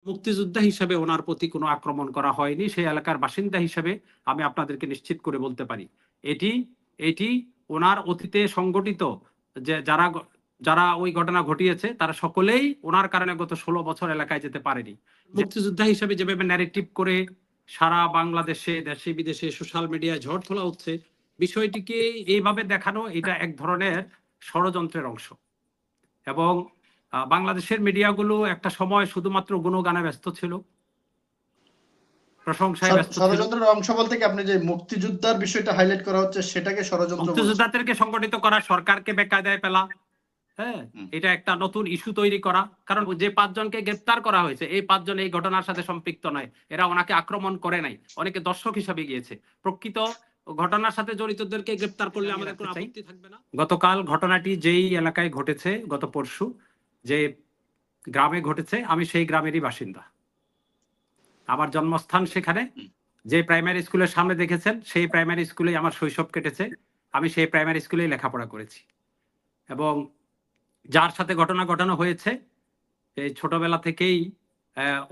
মুক্তিযোদ্ধা হিসেবে ওনার প্রতি কোনো আক্রমণ করা হয়নি। সেই এলাকার বাসিন্দা হিসেবে আমি আপনাদেরকে নিশ্চিত করে বলতে পারি। এটি এটি ওনার অতীতে সংগঠিত যে যারা ওই ঘটনা ঘটিয়েছে তারা সকলেই ওনার কারণে গত ১৬ বছর এলাকায় যেতে পারেনি। মুক্তিযোদ্ধা হিসেবে যেভাবে ন্যারেটিভ করে সারা বাংলাদেশে দেশে বিদেশে সোশ্যাল মিডিয়ায় ঝড় তোলা হচ্ছে, বিষয়টিকে এইভাবে দেখানো এটা এক ধরনের ষড়যন্ত্রের অংশ। এবং বাংলাদেশের মিডিয়াগুলো একটা সময় শুধুমাত্র গুণগানে ব্যস্ত ছিল, প্রশংসায় ব্যস্ত ছিল। ষড়যন্ত্রের অংশ বলতে কি আপনি যে মুক্তিযোদ্ধার বিষয়টা হাইলাইট করা হচ্ছে সেটাকে ষড়যন্ত্র বলছেন? মুক্তিযোদ্ধাদেরকে সংগঠিত করা, সরকারকে বেকায়দায় ফেলা, হ্যাঁ, এটা একটা নতুন ইস্যু তৈরি করা। কারণ যে ৫ জনকে গ্রেফতার করা হয়েছে এই ৫ জন এই ঘটনার সাথে সম্পৃক্ত নয়, এরা ওনাকে আক্রমণ করে নাই, অনেকে দর্শক হিসাবে গিয়েছে। প্রকৃত ঘটনার সাথে জড়িতদেরকে গ্রেফতার করলে আমাদের কোনো আপত্তি থাকবে না। গতকাল ঘটনাটি যেই এলাকায় ঘটেছে, গত পরশু যে গ্রামে ঘটেছে, আমি সেই গ্রামেরই বাসিন্দা। আমার জন্মস্থান সেখানে। যে প্রাইমারি স্কুলের সামনে দেখেছেন সেই প্রাইমারি স্কুলেই আমার শৈশব কেটেছে। আমি সেই প্রাইমারি স্কুলেই লেখাপড়া করেছি। এবং যার সাথে ঘটনা ঘটানো হয়েছে, এই ছোটবেলা থেকেই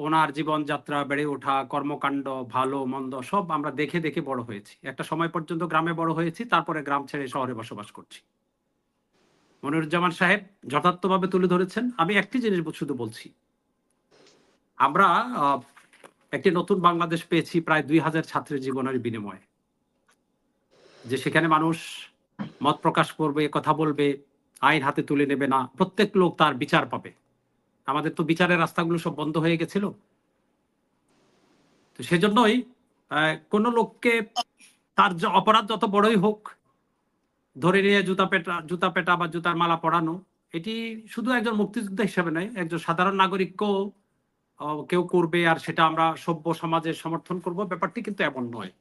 ওনার জীবনযাত্রা, বেড়ে ওঠা, কর্মকাণ্ড, ভালো মন্দ সব আমরা দেখে দেখে বড় হয়েছি। একটা সময় পর্যন্ত গ্রামে বড় হয়েছি, তারপরে গ্রাম ছেড়ে শহরে বসবাস করছি। মনিরুজ্জামান সাহেব যথার্থভাবে তুলে ধরেছেন। আমি একটি জিনিস শুধু বলছি, আমরা একটি নতুন বাংলাদেশ পেয়েছি প্রায় ২,০০০ ছাত্রের জীবনের বিনিময়ে। যে সেখানে মানুষ মত প্রকাশ করবে, কথা বলবে, আইন হাতে তুলে নেবে না, প্রত্যেক লোক তার বিচার পাবে। আমাদের তো বিচারের রাস্তাগুলো সব বন্ধ হয়ে গেছিল। তো সেজন্যই কোন লোককে তার অপরাধ যত বড়ই হোক ধরে নিয়ে জুতা পেটা বা জুতার মালা পরানো, এটি শুধু একজন মুক্তিযোদ্ধা হিসেবে নয়, একজন সাধারণ নাগরিককেও কেউ করবে আর সেটা আমরা সভ্য সমাজের সমর্থন করব, ব্যাপারটি কিন্তু এমন নয়।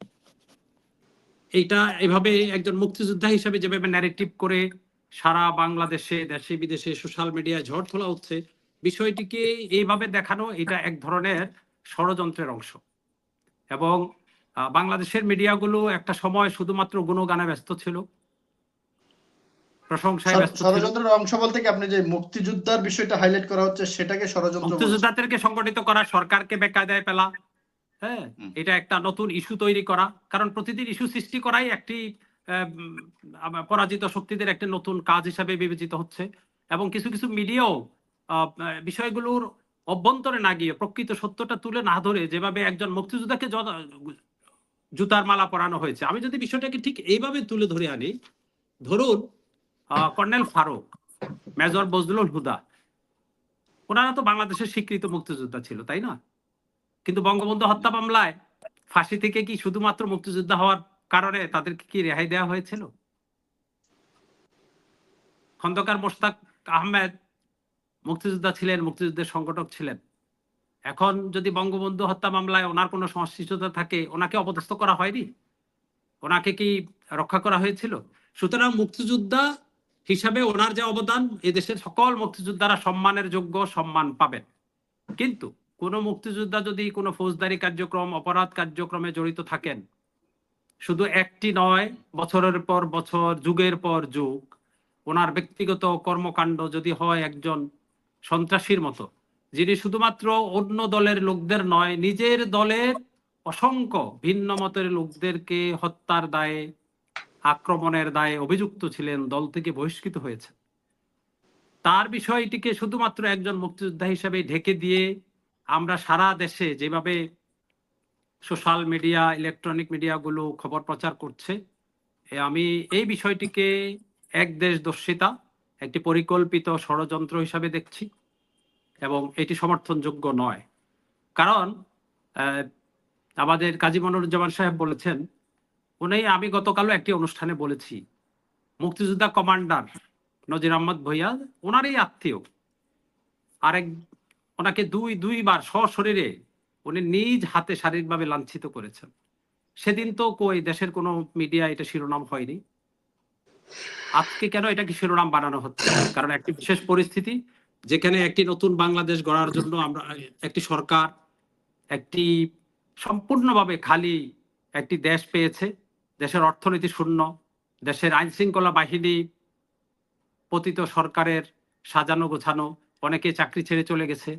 এইটা এভাবে একজন মুক্তিযোদ্ধা হিসেবে যেভাবে ন্যারেটিভ করে সারা বাংলাদেশে দেশে বিদেশে সোশ্যাল মিডিয়ায় ঝড় তোলা হচ্ছে, বিষয়টিকে এইভাবে দেখানো এটা এক ধরনের ষড়যন্ত্রের অংশ। এবং বাংলাদেশের মিডিয়াগুলো একটা সময় শুধুমাত্র গুণগানে ব্যস্ত ছিল, প্রশংসায় ব্যস্ত ছিল। ষড়যন্ত্রের অংশ বলতে কি আপনি যে মুক্তিযোদ্ধার বিষয়টা হাইলাইট করা হচ্ছে সেটাকে ষড়যন্ত্র বলছেন? মুক্তিযোদ্ধাদেরকে সংগঠিত করা, সরকারকে বেকায়দায় ফেলা, হ্যাঁ, এটা একটা নতুন ইস্যু তৈরি করা। কারণ প্রতিদিন ইস্যু সৃষ্টি করাই একটি পরাজিত শক্তিদের একটি নতুন কাজ হিসাবে বিবেচিত হচ্ছে। এবং কিছু কিছু মিডিয়াও বিষয়গুলোর অভ্যন্তরে না গিয়ে প্রকৃত সত্যটা তুলে না ধরে যেভাবে একজন মুক্তিযোদ্ধাকে জুতার মালা পরানো হয়েছে, আমি যদি বিষয়টাকে ঠিক এইভাবে তুলে ধরে আনি, ধরুন কর্নেল ফারুক, মেজর বজলুল হুদা, ওনারা তো বাংলাদেশের স্বীকৃত মুক্তিযোদ্ধা ছিল, তাই না? কিন্তু বঙ্গবন্ধু হত্যা মামলায় ফাঁসি থেকে কি শুধুমাত্র মুক্তিযোদ্ধা হওয়ার কারণে তাদেরকে কি রেহাই দেওয়া হয়েছিল? খন্দকার মোশতাক আহমেদ মুক্তিযোদ্ধা ছিলেন, মুক্তিযুদ্ধের সংগঠক ছিলেন। এখন যদি বঙ্গবন্ধু হত্যা মামলায় ওনার কোনো সংশ্লিষ্টতা থাকে, ওনাকে অপদস্থ করা হয়নি? ওনাকে কি রক্ষা করা হয়েছিল? সুতরাং মুক্তিযোদ্ধা হিসাবে ওনার যে অবদান, এদেশের সকল মুক্তিযোদ্ধারা সম্মানের যোগ্য, সম্মান পাবেন। কিন্তু কোন মুক্তিযোদ্ধা যদি কোনো ফৌজদারি কার্যক্রম, অপরাধ কার্যক্রমে জড়িত থাকেন, শুধু একটি নয়, বছরের পর বছর, যুগের পর যুগ, ওনার ব্যক্তিগত কর্মকাণ্ড যদি হয় একজন সন্ত্রাসীর মতো, যিনি শুধুমাত্র অন্য দলের লোকদের নয়, নিজের দলের অসংখ্য ভিন্ন মতের লোকদেরকে হত্যার দায়ে, আক্রমণের দায়ে অভিযুক্ত ছিলেন, দল থেকে বহিষ্কৃত হয়েছে, তার বিষয়টিকে শুধুমাত্র একজন মুক্তিযোদ্ধা হিসেবে ঢেকে দিয়ে আমরা সারা দেশে যেভাবে সোশ্যাল মিডিয়া, ইলেকট্রনিক মিডিয়াগুলো খবর প্রচার করছে, আমি এই বিষয়টিকে এক দেশদর্শিতা, একটি পরিকল্পিত ষড়যন্ত্র হিসাবে দেখছি এবং এটি সমর্থনযোগ্য নয়। কারণ আমাদের কাজী মনিরুজ্জামান সাহেব বলেছেন, আমি গতকালও একটি অনুষ্ঠানে বলেছি, মুক্তিযোদ্ধা কমান্ডার নজির আহমদ ভূঁইয়া ওনারই আত্মীয়, আরেক ওনাকে দুইবার সশরীরে উনি নিজ হাতে শারীরিকভাবে লাঞ্ছিত করেছেন। সেদিন তো কই দেশের কোনো মিডিয়া এটা শিরোনাম হয়নি। আজকে কেন এটাকে শিরোনাম বানানো হচ্ছে? কারণ একটি বিশেষ পরিস্থিতি, যেখানে একটি নতুন বাংলাদেশ গড়ার জন্য আমরা একটি সরকার, একটি সম্পূর্ণভাবে খালি একটি দেশ পেয়েছে, দেশের অর্থনীতি শূন্য, দেশের আইন শৃঙ্খলা বাহিনী পতিত সরকারের সাজানো গোছানো, অনেকে চাকরি ছেড়ে চলে গেছে,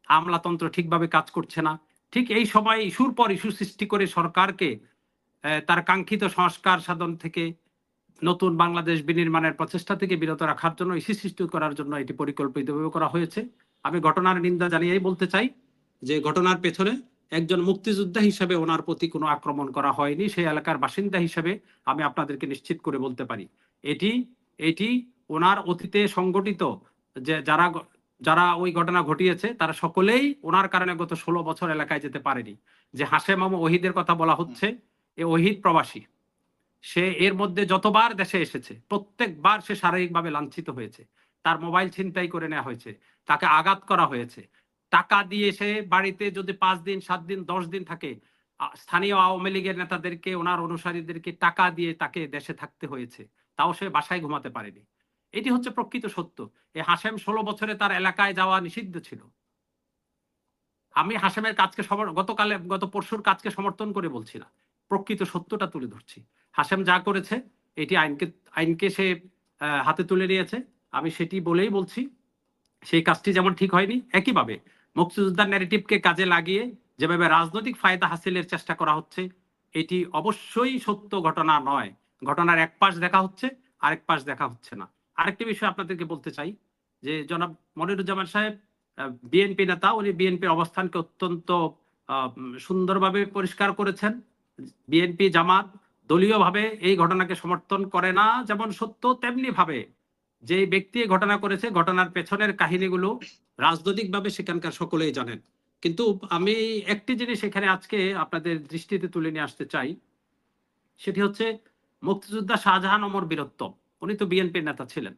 আমলাতন্ত্র ঠিকভাবে কাজ করছে না। ঠিক এই সময় ইস্যুর পর ইস্যু সৃষ্টি করে সরকারকে তার কাঙ্ক্ষিত সংস্কার সাধন থেকে, নতুন বাংলাদেশ বিনির্মাণের প্রচেষ্টা থেকে বিরত রাখার জন্য, ইস্যু সৃষ্টি করার জন্য এটি পরিকল্পিতভাবে করা হয়েছে। আমি ঘটনার নিন্দা জানিয়েই বলতে চাই যে ঘটনার পেছনে একজন মুক্তিযোদ্ধা হিসেবে ওনার প্রতি কোনো আক্রমণ করা হয়নি। সেই এলাকার বাসিন্দা হিসেবে আমি আপনাদেরকে নিশ্চিত করে বলতে পারি এটি এটি ওনার অতীতে সংগঠিত যে যারা ওই ঘটনা ঘটিয়েছে তারা সকলেই ওনার কারণে গত 16 বছর এলাকায় যেতে পারেনি। যে হাশেম মামু ওহিদের কথা বলা হচ্ছে, এই ওহিদ প্রবাসী, সে এর মধ্যে যতবার দেশে এসেছে প্রত্যেকবার সে শারীরিকভাবে লাঞ্ছিত হয়েছে। তার মোবাইল ছিনতাই করে নেওয়া হয়েছে, তাকে আঘাত করা হয়েছে। টাকা দিয়ে সে বাড়িতে যদি 5 দিন 7 দিন 10 দিন থাকে, স্থানীয় আওয়ামী লীগের নেতাদেরকে, ওনার অনুসারীদেরকে টাকা দিয়ে তাকে দেশে থাকতে হয়েছে, তাও সে বাসায় ঘুমাতে পারেনি। এটি হচ্ছে প্রকৃত সত্য। এই হাশেম 16 বছরে তার এলাকায় যাওয়া নিষিদ্ধ ছিল। আমি হাশেমের কাজকে গত পরশুর কাজকে সমর্থন করে বলছি না, প্রকৃত সত্যটা তুলে ধরছি। হাশেম যা করেছে এটি আইনকে সে হাতে তুলে নিয়েছে, আমি সেটি বলেই বলছি। সেই কাজটি যেমন ঠিক হয়নি, একইভাবে মুক্তিযোদ্ধার ন্যারেটিভকে কাজে লাগিয়ে যেভাবে রাজনৈতিক ফায়দা হাসিলের চেষ্টা করা হচ্ছে, এটি অবশ্যই সত্য ঘটনা নয়। ঘটনার এক পাশ দেখা হচ্ছে, আরেক পাশ দেখা হচ্ছে না। আরেকটি বিষয় আপনাদেরকে বলতে চাই যে জনাব মনিরুজ্জামান সাহেব বিএনপি নেতা, উনি বিএনপির অবস্থানকে অত্যন্ত সুন্দরভাবে পরিষ্কার করেছেন। বিএনপি জামাত দলীয়ভাবে এই ঘটনাকে সমর্থন করে না, যেমন সত্য তেমনি ভাবে যে ব্যক্তি ঘটনা করেছে ঘটনার পেছনের কাহিনীগুলো রাজনৈতিকভাবে সেখানকার সকলেই জানেন। কিন্তু আমি একটি জিনিস এখানে আজকে আপনাদের দৃষ্টিতে তুলে নিয়ে আসতে চাই, সেটি হচ্ছে মুক্তিযোদ্ধা শাহজাহান ওমর বীরত্ব। উনি তো বিএনপির নেতা ছিলেন,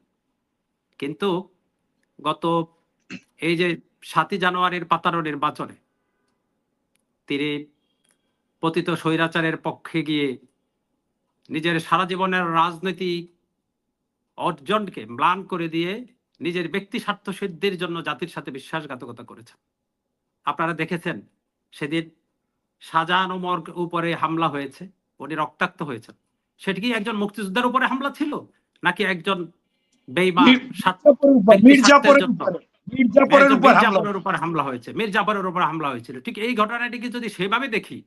কিন্তু গত এই যে 7ই জানুয়ারির ৫৫ নির্বাচনে তিনি পতিত স্বৈরাচারের পক্ষে গিয়ে নিজের সারা জীবনের রাজনৈতিক অর্জনকে ম্লান করে দিয়ে নিজের ব্যক্তি স্বার্থ সিদ্ধির জন্য জাতির সাথে বিশ্বাসঘাতকতা করেছেন। আপনারা দেখেছেন সেদিন শাহজাহান ওমর উপরে হামলা হয়েছে, উনি রক্তাক্ত হয়েছেন। সেটি কি একজন মুক্তিযোদ্ধার উপরে হামলা ছিল, নাকি একজন বেঈমান মির্জাফরের উপর হামলা হয়েছে? মির্জাফরের উপর হামলা হয়েছিল। ঠিক এই ঘটনাটিকে যদি সেভাবে দেখি,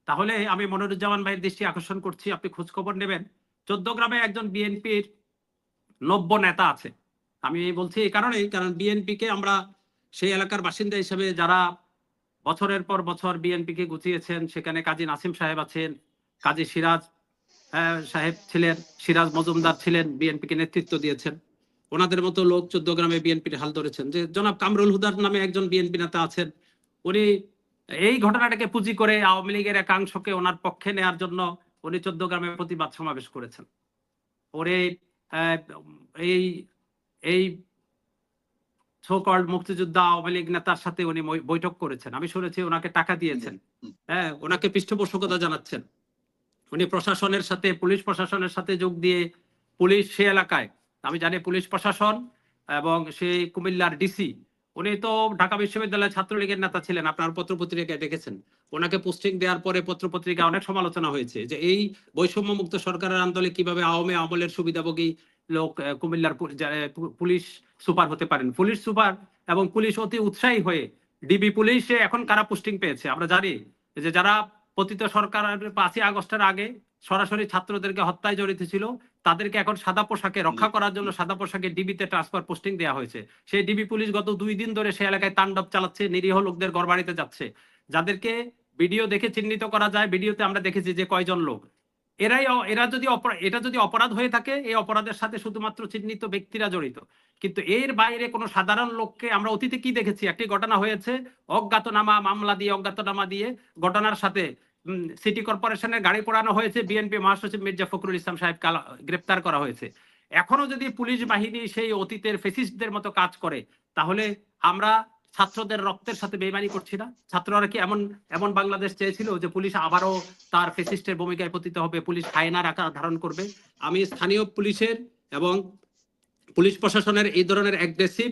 তাহলে আমি মনিরুজ্জামান ভাইয়ের দৃষ্টি আকর্ষণ করছি, আপনি খোঁজ খবর নেবেন। 14 গ্রামে একজন বিএনপির 90 নেতা আছে। আমি বলছি এই কারণেই, কারণ বিএনপিকে আমরা সেই এলাকার বাসিন্দা হিসেবে যারা বছরের পর বছর বিএনপিকে গুছিয়েছেন, সেখানে কাজী নাসিম সাহেব আছেন, কাজী সিরাজ সাহেব ছিলেন, সিরাজ মজুমদার ছিলেন, বিএনপিকে নেতৃত্ব দিয়েছেন। ওনাদের মতো লোক 14 গ্রামে বিএনপির হাল ধরেছেন। যে জনাব কামরুল হুদার নামে একজন বিএনপি নেতা আছেন, উনি এই ঘটনাটাকে পুঁজি করে আওয়ামী লীগের একাংশকে ওনার পক্ষে নেয়ার জন্য উনি 14 গ্রামে প্রতিবাদ সমাবেশ করেছেন। ওরে এই এই সো-কল্ড মুক্তিযোদ্ধা আওয়ামী লীগ নেতার সাথে উনি বৈঠক করেছেন। আমি শুনেছি ওনাকে টাকা দিয়েছেন, ওনাকে পৃষ্ঠপোষকতা জানাচ্ছেন। উনি প্রশাসনের সাথে, পুলিশ প্রশাসনের সাথে যোগ দিয়ে পুলিশ সে এলাকায়, আমি জানি পুলিশ প্রশাসন এবং সেই কুমিল্লার ডিসি, উনি তো ঢাকা বিশ্ববিদ্যালয়ের ছাত্রলীগের নেতা ছিলেন, আপনার পত্রপত্রিকায় দেখেছেন। ওনাকে পোস্টিং দেওয়ার পরে পত্রপত্রিকায় অনেক সমালোচনা হয়েছে যে এই বৈষম্য মুক্ত সরকারের আন্দোলনে কিভাবে আওয়ামী আমলের সুবিধাভোগী লোক কুমিল্লার পুলিশ সুপার হতে পারেন। পুলিশ সুপার এবং পুলিশ অতি উৎসাহী হয়ে ডিবি পুলিশে এখন কারা পোস্টিং পেয়েছে আমরা জানি, যে যারা পতিত সরকারের 5ই আগস্টের আগে সরাসরি ছাত্রদেরকে হত্যায় জড়িত ছিল, তাদেরকে এখন সাদা পোশাকে রক্ষা করার জন্য সাদা পোশাকে ডিবিতে ট্রান্সফার পোস্টিং দেওয়া হয়েছে। সেই ডিবি পুলিশ গত 2 দিন ধরে সেই এলাকায় তাণ্ডব চালাচ্ছে, নিরীহ লোকদের ঘরবাড়িতে যাচ্ছে, যাদেরকে ভিডিও দেখে চিহ্নিত করা যায়। ভিডিওতে আমরা দেখেছি যে কয়জন লোক। এটা যদি অপরাধ হয়ে থাকে, এই অপরাধের সাথে শুধুমাত্র চিহ্নিত ব্যক্তিরা জড়িত, কিন্তু এর বাইরে কোনো সাধারণ লোককে আমরা অতীতে কি দেখেছি? একটি ঘটনা হয়েছে অজ্ঞাতনামা মামলা দিয়ে, অজ্ঞাতনামা দিয়ে ঘটনার সাথে সিটি কর্পোরেশনের গাড়ি পোড়ানো হয়েছে, বিএনপি মহাসচিব মির্জা ফখরুল ইসলাম সাহেব গ্রেপ্তার করা হয়েছে। এখনো যদি পুলিশ বাহিনী সেই অতীতের ফেসিস্টদের মতো কাজ করে, তাহলে আমরা ছাত্রদের রক্তের সাথে বেইমানি করছি না? ছাত্ররা কি এমন বাংলাদেশ চেয়েছিল যে পুলিশ আবারও তার ফেসিস্টের ভূমিকায় পতিত হবে, পুলিশ হায়নার আকার ধারণ করবে? আমি স্থানীয় পুলিশের এবং পুলিশ প্রশাসনের এই ধরনের অ্যাগ্রেসিভ,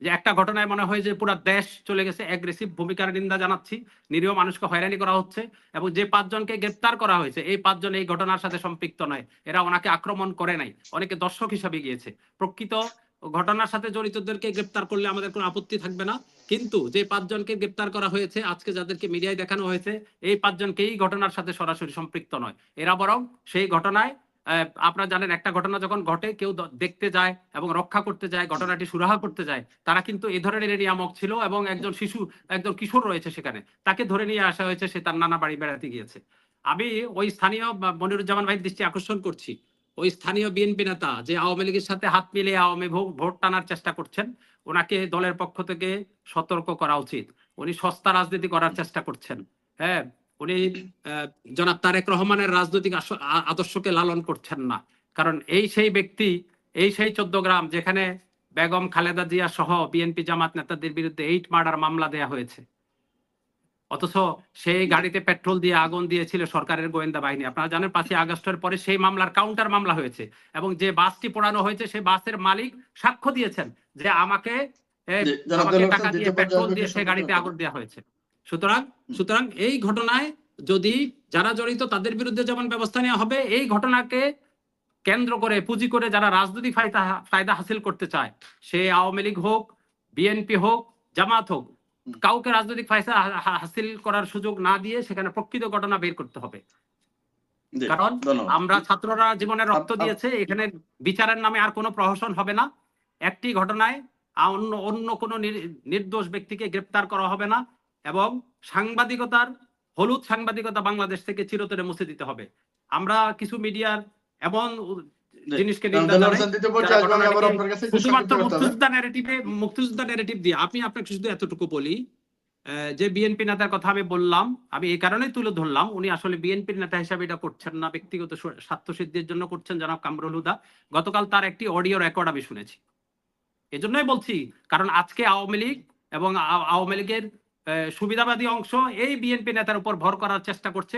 যে একটা ঘটনায় মনে হয় যে পুরো দেশ চলে গেছে, অ্যাগ্রেসিভ ভূমিকার নিন্দা জানাচ্ছি। নিরীহ মানুষকে হয়রানি করা হচ্ছে, এবং যে 5 জনকে গ্রেপ্তার করা হয়েছে, এই 5 জন এই ঘটনার সাথে সম্পৃক্ত নয়। এরা ওনাকে আক্রমণ করে নাই, অনেকে দর্শক হিসাবে গিয়েছে। প্রকৃত ঘটনার সাথে জড়িতদেরকে গ্রেপ্তার করলে আমাদের কোনো আপত্তি থাকবে না, কিন্তু যে 5 জনকে গ্রেপ্তার করা হয়েছে আজকে যাদেরকে মিডিয়ায় দেখানো হয়েছে এই 5 জনকেই ঘটনার সাথে সরাসরি সম্পৃক্ত নয়। এরা বরং সেই ঘটনায় আপনারা জানেন একটা ঘটনা যখন ঘটে কেউ দেখতে যায় এবং রক্ষা করতে যায়, ঘটনাটি সুরাহা করতে যায়, তারা কিন্তু এই ধরনের নিয়ামক ছিল এবং একজন কিশোর রয়েছে সেখানে, তাকে ধরে নিয়ে আসা হয়েছে, সে তার নানা বাড়ি বেড়াতে গিয়েছে। আমি ওই স্থানীয় মনিরুজ্জামান ভাইয়ের দৃষ্টি আকর্ষণ করছি, ওই স্থানীয় বিএনপি নেতা যে আওয়ামী লীগের সাথে হাত মিলিয়ে আওয়ামী ভোট টানার চেষ্টা করছেন, ওনাকে দলের পক্ষ থেকে সতর্ক করা উচিত। উনি সস্তা রাজনীতি করার চেষ্টা করছেন। হ্যাঁ, উনি জনাব তারেক রহমানের রাজনৈতিক আদর্শকে লালন করছেন না। কারণ এই সেই ব্যক্তি, এই সেই 14 গ্রাম যেখানে বেগম খালেদা জিয়া সহ বিএনপি জামাত নেতাদের বিরুদ্ধে 8 মার্ডার মামলা দেয়া হয়েছে, অথচ সেই গাড়িতে পেট্রোল দিয়ে আগুন দিয়েছিল সরকারের গোয়েন্দা বাহিনী। আপনারা জানেন 5ই আগস্টের পরে সেই মামলার কাউন্টার মামলা হয়েছে এবং যে বাসটি পোড়ানো হয়েছে সেই বাসের মালিক সাক্ষ্য দিয়েছেন যে আমাকে টাকা দিয়ে পেট্রোল দিয়ে সেই গাড়িতে আগুন দেওয়া হয়েছে। সুতরাং এই ঘটনায় যদি যারা জড়িত তাদের বিরুদ্ধে যেমন ব্যবস্থা নেওয়া হবে, এই ঘটনাকে কেন্দ্র করে পুঁজি করে যারা রাজনৈতিক ফায়দা হাসিল করতে চায়, সে আওয়ামী লীগ হোক, বিএনপি হোক, জামাত হোক, কাউকে রাজনৈতিক ফায়দা হাসিল করার সুযোগ না দিয়ে সেখানে প্রকৃত ঘটনা বের করতে হবে। কারণ আমরা ছাত্ররা জীবনের রক্ত দিয়েছে, এখানে বিচারের নামে আর কোনো প্রহসন হবে না। একটি ঘটনায় অন্য কোনো নির্দোষ ব্যক্তিকে গ্রেপ্তার করা হবে না এবং হলুদ সাংবাদিকতা বাংলাদেশ থেকে চিরতরে মুছে দিতে হবে। আমরা কিছু মিডিয়ার এমন জিনিসকে শুধুমাত্র মুক্তিযোদ্ধা ন্যারেটিভ দিয়ে আপনাকে শুধু এতটুকু বলি যে বিএনপি নেতার কথা আমি বললাম, আমি এই কারণেই তুলে ধরলাম উনি আসলে বিএনপির নেতা হিসাবে এটা করছেন না, ব্যক্তিগত স্বার্থ সিদ্ধির জন্য করছেন। জনাব কামরুল হুদা, গতকাল তার একটি অডিও রেকর্ড আমি শুনেছি, এজন্যই বলছি কারণ আজকে আওয়ামী লীগ এবং আওয়ামী লীগের সুবিধাবাদী অংশ এই বিএনপি নেতার উপর ভর করার চেষ্টা করছে।